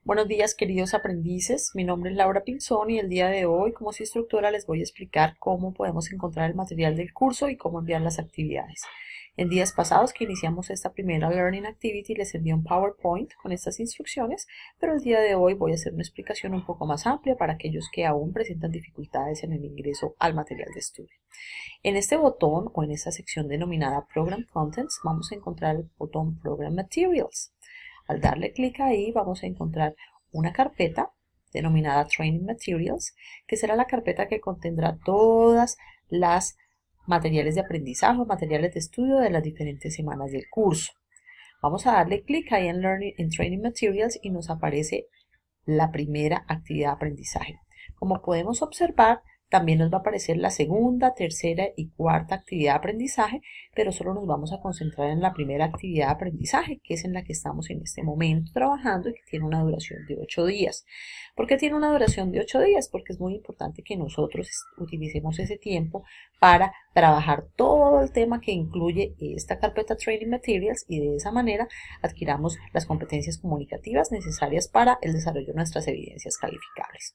Buenos días, queridos aprendices. Mi nombre es Laura Pinzón y el día de hoy, como su instructora, les voy a explicar cómo podemos encontrar el material del curso y cómo enviar las actividades. En días pasados que iniciamos esta primera Learning Activity, les envié un PowerPoint con estas instrucciones, pero el día de hoy voy a hacer una explicación un poco más amplia para aquellos que aún presentan dificultades en el ingreso al material de estudio. En este botón o en esta sección denominada Program Contents, vamos a encontrar el botón Program Materials. Al darle clic ahí vamos a encontrar una carpeta denominada Training Materials, que será la carpeta que contendrá todas las materiales de aprendizaje o materiales de estudio de las diferentes semanas del curso. Vamos a darle clic ahí en Training Materials y nos aparece la primera actividad de aprendizaje. Como podemos observar, también nos va a aparecer la segunda, tercera y cuarta actividad de aprendizaje, pero solo nos vamos a concentrar en la primera actividad de aprendizaje, que es en la que estamos en este momento trabajando y que tiene una duración de 8 días. ¿Por qué tiene una duración de 8 días? Porque es muy importante que nosotros utilicemos ese tiempo para trabajar todo el tema que incluye esta carpeta Training Materials y de esa manera adquiramos las competencias comunicativas necesarias para el desarrollo de nuestras evidencias calificables.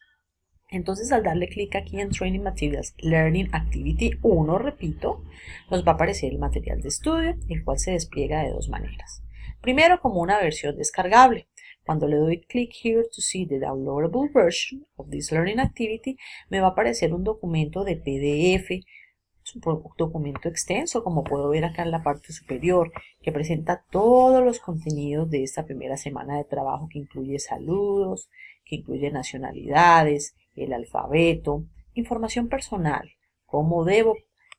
Entonces, al darle clic aquí en Training Materials Learning Activity 1, repito, nos va a aparecer el material de estudio, el cual se despliega de dos maneras. Primero, como una versión descargable. Cuando le doy clic here to see the downloadable version of this learning activity, me va a aparecer un documento de PDF, es un documento extenso, como puedo ver acá en la parte superior, que presenta todos los contenidos de esta primera semana de trabajo, que incluye saludos, que incluye nacionalidades, el alfabeto, información personal, cómo debo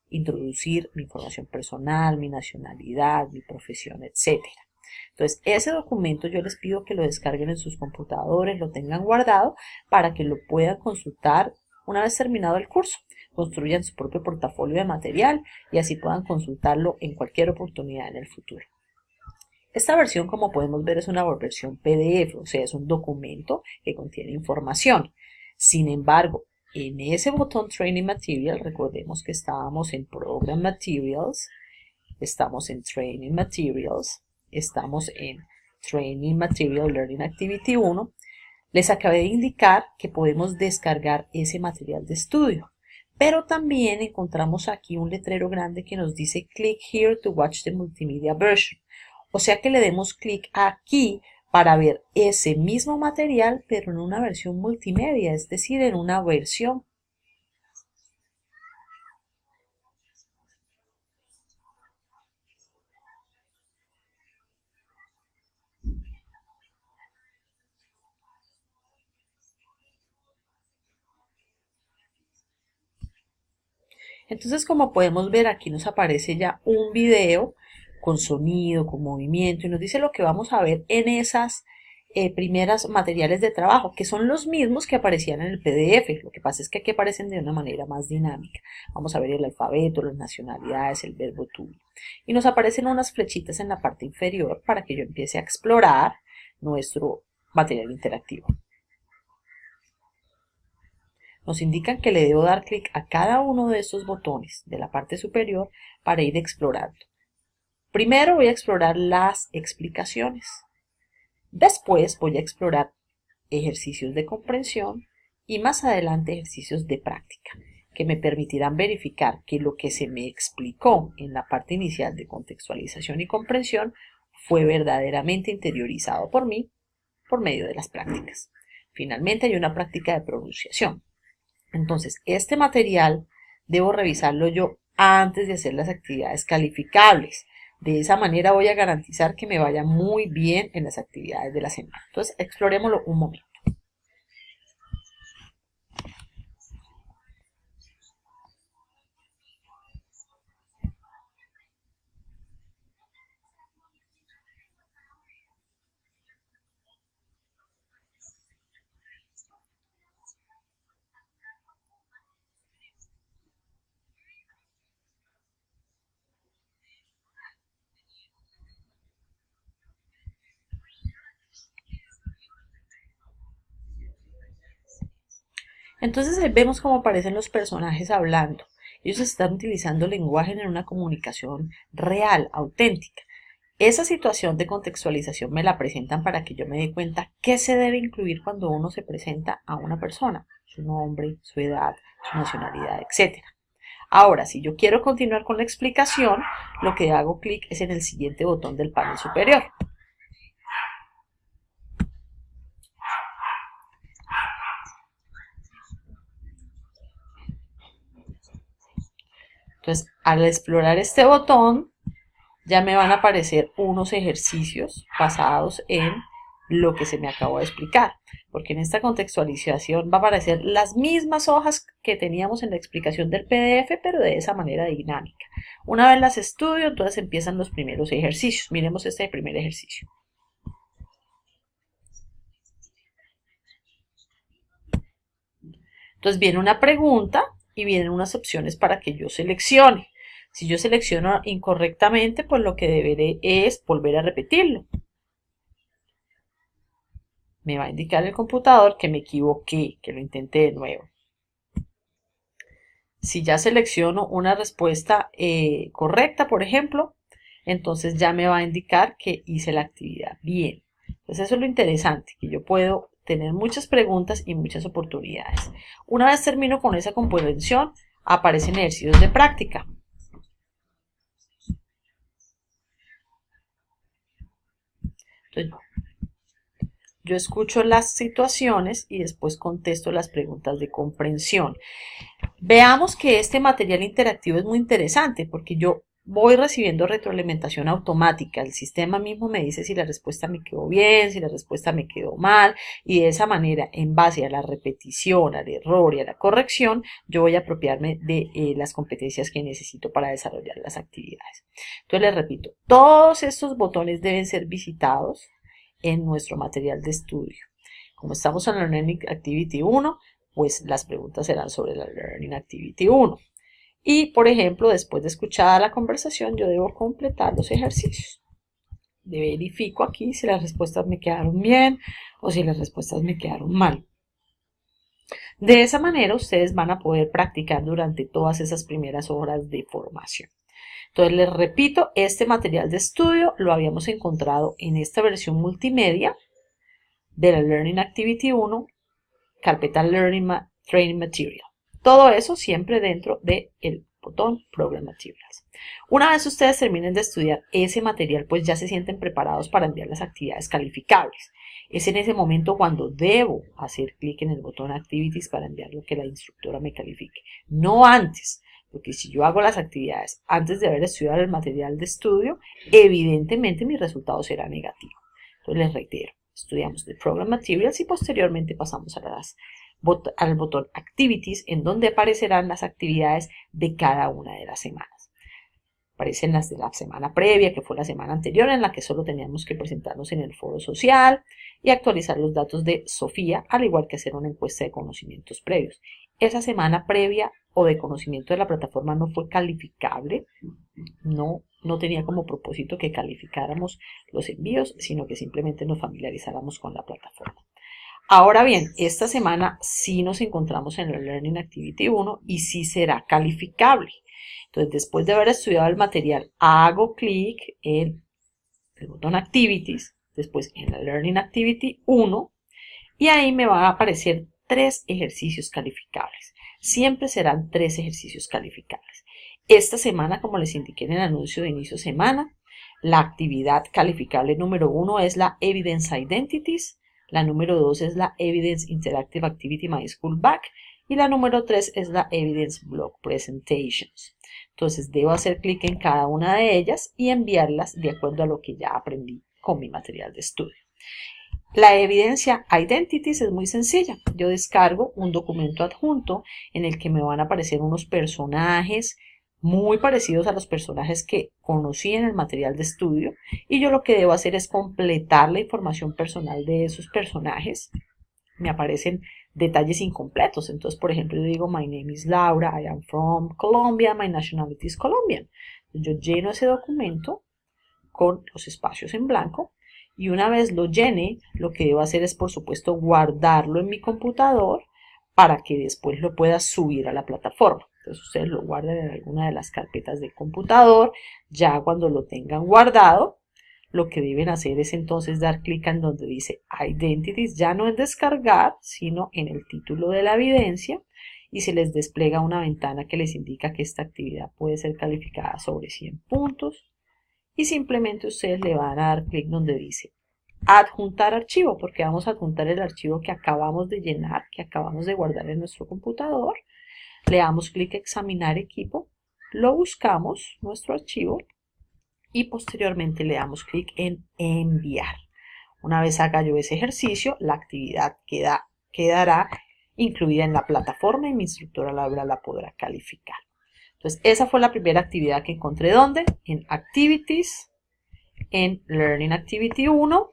introducir mi información personal, mi nacionalidad, mi profesión, etc. Entonces, ese documento yo les pido que lo descarguen en sus computadores, lo tengan guardado para que lo puedan consultar una vez terminado el curso. Construyan su propio portafolio de material y así puedan consultarlo en cualquier oportunidad en el futuro. Esta versión, como podemos ver, es una versión PDF, o sea, es un documento que contiene información. Sin embargo, en ese botón Training Material, recordemos que estábamos en Program Materials, estamos en Training Materials, estamos en Training Material Learning Activity 1. Les acabé de indicar que podemos descargar ese material de estudio. Pero también encontramos aquí un letrero grande que nos dice Click here to watch the multimedia version. O sea que le demos clic aquí para ver ese mismo material, pero en una versión multimedia, es decir, en una versión. Entonces, como podemos ver, aquí nos aparece ya un video con sonido, con movimiento, y nos dice lo que vamos a ver en esas primeras materiales de trabajo, que son los mismos que aparecían en el PDF. Lo que pasa es que aquí aparecen de una manera más dinámica. Vamos a ver el alfabeto, las nacionalidades, el verbo to be. Y nos aparecen unas flechitas en la parte inferior para que yo empiece a explorar nuestro material interactivo. Nos indican que le debo dar clic a cada uno de estos botones de la parte superior para ir explorando. Primero voy a explorar las explicaciones. Después voy a explorar ejercicios de comprensión y más adelante ejercicios de práctica, que me permitirán verificar que lo que se me explicó en la parte inicial de contextualización y comprensión fue verdaderamente interiorizado por mí por medio de las prácticas. Finalmente hay una práctica de pronunciación. Entonces, este material debo revisarlo yo antes de hacer las actividades calificables. De esa manera voy a garantizar que me vaya muy bien en las actividades de la semana. Entonces, explorémoslo un momento. Entonces vemos cómo aparecen los personajes hablando. Ellos están utilizando lenguaje en una comunicación real, auténtica. Esa situación de contextualización me la presentan para que yo me dé cuenta qué se debe incluir cuando uno se presenta a una persona, su nombre, su edad, su nacionalidad, etc. Ahora, si yo quiero continuar con la explicación, lo que hago clic es en el siguiente botón del panel superior. Entonces, al explorar este botón, ya me van a aparecer unos ejercicios basados en lo que se me acabó de explicar, porque en esta contextualización va a aparecer las mismas hojas que teníamos en la explicación del PDF, pero de esa manera dinámica. Una vez las estudio, entonces empiezan los primeros ejercicios. Miremos este primer ejercicio. Entonces viene una pregunta y vienen unas opciones para que yo seleccione. Si yo selecciono incorrectamente, pues lo que deberé es volver a repetirlo. Me va a indicar el computador que me equivoqué, que lo intenté de nuevo. Si ya selecciono una respuesta correcta, por ejemplo, entonces ya me va a indicar que hice la actividad bien. Entonces eso es lo interesante, que yo puedo tener muchas preguntas y muchas oportunidades. Una vez termino con esa comprensión, aparecen ejercicios de práctica. Entonces, yo escucho las situaciones y después contesto las preguntas de comprensión. Veamos que este material interactivo es muy interesante porque yo voy recibiendo retroalimentación automática. El sistema mismo me dice si la respuesta me quedó bien, si la respuesta me quedó mal, y de esa manera, en base a la repetición, al error y a la corrección, yo voy a apropiarme de las competencias que necesito para desarrollar las actividades. Entonces les repito, todos estos botones deben ser visitados en nuestro material de estudio. Como estamos en la Learning Activity 1, pues las preguntas serán sobre la Learning Activity 1. Y, por ejemplo, después de escuchada la conversación, yo debo completar los ejercicios. Verifico aquí si las respuestas me quedaron bien o si las respuestas me quedaron mal. De esa manera, ustedes van a poder practicar durante todas esas primeras horas de formación. Entonces, les repito, este material de estudio lo habíamos encontrado en esta versión multimedia de la Learning Activity 1, carpeta Learning Training Material. Todo eso siempre dentro del botón Program Materials. Una vez ustedes terminen de estudiar ese material, pues ya se sienten preparados para enviar las actividades calificables. Es en ese momento cuando debo hacer clic en el botón Activities para enviar lo que la instructora me califique. No antes, porque si yo hago las actividades antes de haber estudiado el material de estudio, evidentemente mi resultado será negativo. Entonces les reitero, estudiamos de Program Materials y posteriormente pasamos al botón Activities, en donde aparecerán las actividades de cada una de las semanas. Aparecen las de la semana previa, que fue la semana anterior, en la que solo teníamos que presentarnos en el foro social y actualizar los datos de Sofía, al igual que hacer una encuesta de conocimientos previos. Esa semana previa o de conocimiento de la plataforma no fue calificable, no tenía como propósito que calificáramos los envíos, sino que simplemente nos familiarizáramos con la plataforma. Ahora bien, esta semana sí nos encontramos en la Learning Activity 1 y sí será calificable. Entonces, después de haber estudiado el material, hago clic en el botón Activities, después en la Learning Activity 1, y ahí me van a aparecer 3 ejercicios calificables. Siempre serán 3 ejercicios calificables. Esta semana, como les indiqué en el anuncio de inicio de semana, la actividad calificable número 1 es la Evidence Identities, la número 2 es la Evidence Interactive Activity My School Back y la número 3 es la Evidence Block Presentations. Entonces debo hacer clic en cada una de ellas y enviarlas de acuerdo a lo que ya aprendí con mi material de estudio. La evidencia Identities es muy sencilla. Yo descargo un documento adjunto en el que me van a aparecer unos personajes muy parecidos a los personajes que conocí en el material de estudio, y yo lo que debo hacer es completar la información personal de esos personajes. Me aparecen detalles incompletos, entonces por ejemplo yo digo my name is Laura, I am from Colombia, my nationality is Colombian. Yo lleno ese documento con los espacios en blanco, y una vez lo llene, lo que debo hacer es por supuesto guardarlo en mi computador para que después lo pueda subir a la plataforma. Entonces ustedes lo guardan en alguna de las carpetas del computador. Ya cuando lo tengan guardado, lo que deben hacer es entonces dar clic en donde dice Identities, ya no en descargar, sino en el título de la evidencia, y se les despliega una ventana que les indica que esta actividad puede ser calificada sobre 100 puntos, y simplemente ustedes le van a dar clic donde dice adjuntar archivo, porque vamos a adjuntar el archivo que acabamos de llenar, que acabamos de guardar en nuestro computador. Le damos clic a examinar equipo, lo buscamos, nuestro archivo, y posteriormente le damos clic en enviar. Una vez haga yo ese ejercicio, la actividad quedará incluida en la plataforma y mi instructora Laura la podrá calificar. Entonces, esa fue la primera actividad que encontré. ¿Dónde? En Activities, en Learning Activity 1.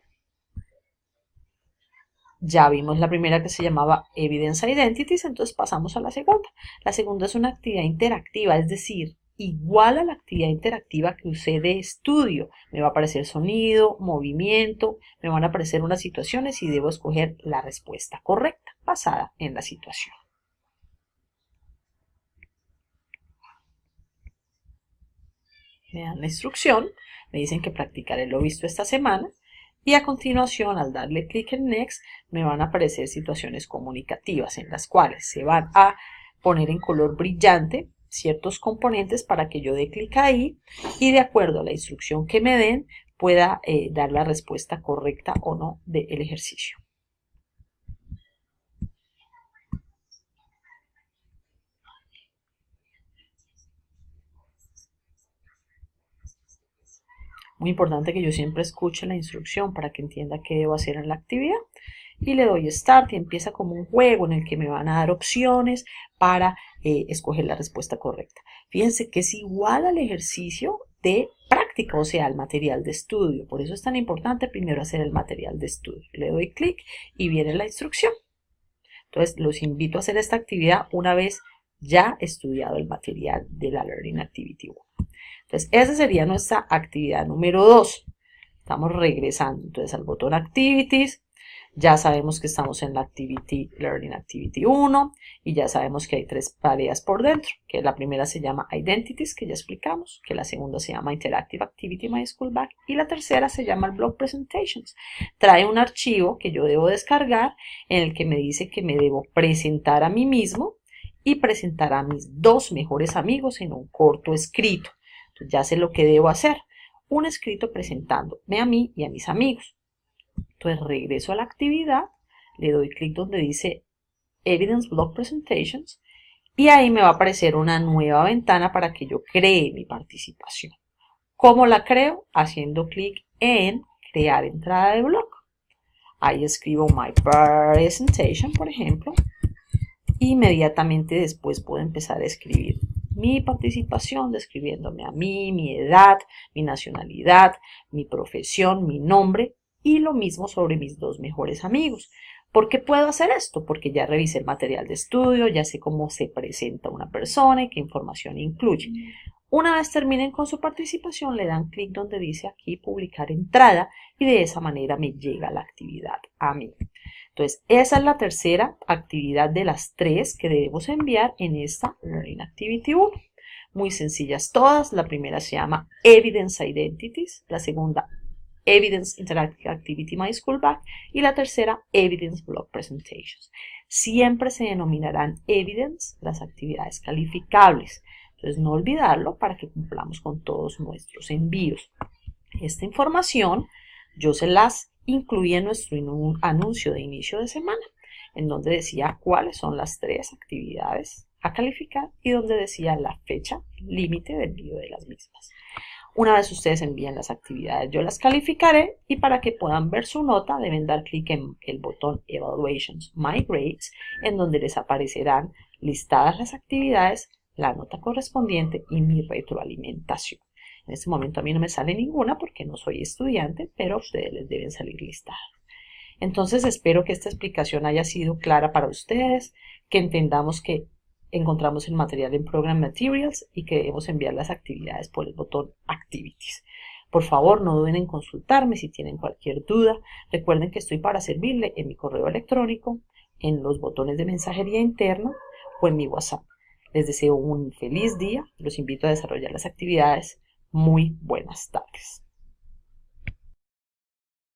Ya vimos la primera que se llamaba Evidence Identities, entonces pasamos a la segunda. La segunda es una actividad interactiva, es decir, igual a la actividad interactiva que usé de estudio. Me va a aparecer sonido, movimiento, me van a aparecer unas situaciones y debo escoger la respuesta correcta basada en la situación. Me dan la instrucción, me dicen que practicaré lo visto esta semana. Y a continuación, al darle clic en Next, me van a aparecer situaciones comunicativas en las cuales se van a poner en color brillante ciertos componentes para que yo dé clic ahí y de acuerdo a la instrucción que me den pueda dar la respuesta correcta o no del ejercicio. Muy importante que yo siempre escuche la instrucción para que entienda qué debo hacer en la actividad. Y le doy Start y empieza como un juego en el que me van a dar opciones para escoger la respuesta correcta. Fíjense que es igual al ejercicio de práctica, o sea, al material de estudio. Por eso es tan importante primero hacer el material de estudio. Le doy clic y viene la instrucción. Entonces, los invito a hacer esta actividad una vez ya estudiado el material de la Learning Activity 1. Entonces, esa sería nuestra actividad número 2. Estamos regresando entonces al botón Activities. Ya sabemos que estamos en la Learning Activity 1 y ya sabemos que hay 3 tareas por dentro, que la primera se llama Identities, que ya explicamos, que la segunda se llama Interactive Activity My School Bag y la tercera se llama el Blog Presentations. Trae un archivo que yo debo descargar en el que me dice que me debo presentar a mí mismo y presentar a mis 2 mejores amigos en un corto escrito. Entonces ya sé lo que debo hacer, un escrito presentándome a mí y a mis amigos. Entonces regreso a la actividad, le doy clic donde dice Evidence Blog Presentations y ahí me va a aparecer una nueva ventana para que yo cree mi participación. ¿Cómo la creo? Haciendo clic en crear entrada de blog. Ahí escribo My Presentation, por ejemplo. Inmediatamente después puedo empezar a escribir mi participación, describiéndome a mí, mi edad, mi nacionalidad, mi profesión, mi nombre y lo mismo sobre mis 2 mejores amigos. ¿Por qué puedo hacer esto? Porque ya revisé el material de estudio, ya sé cómo se presenta una persona y qué información incluye. Una vez terminen con su participación, le dan clic donde dice aquí publicar entrada y de esa manera me llega la actividad a mí. Entonces, esa es la tercera actividad de las 3 que debemos enviar en esta Learning Activity 1. Muy sencillas todas. La primera se llama Evidence Identities, la segunda Evidence Interactive Activity My School Bag y la tercera Evidence Blog Presentations. Siempre se denominarán Evidence las actividades calificables. Entonces, no olvidarlo para que cumplamos con todos nuestros envíos. Esta información yo se las incluí en nuestro anuncio de inicio de semana, en donde decía cuáles son las 3 actividades a calificar y donde decía la fecha límite de envío de las mismas. Una vez ustedes envíen las actividades, yo las calificaré y para que puedan ver su nota deben dar clic en el botón Evaluations My Grades, en donde les aparecerán listadas las actividades, la nota correspondiente y mi retroalimentación. En este momento a mí no me sale ninguna porque no soy estudiante, pero a ustedes les deben salir listadas. Entonces espero que esta explicación haya sido clara para ustedes, que entendamos que encontramos el material en Program Materials y que debemos enviar las actividades por el botón Activities. Por favor, no duden en consultarme si tienen cualquier duda. Recuerden que estoy para servirle en mi correo electrónico, en los botones de mensajería interna o en mi WhatsApp. Les deseo un feliz día. Los invito a desarrollar las actividades. Muy buenas tardes.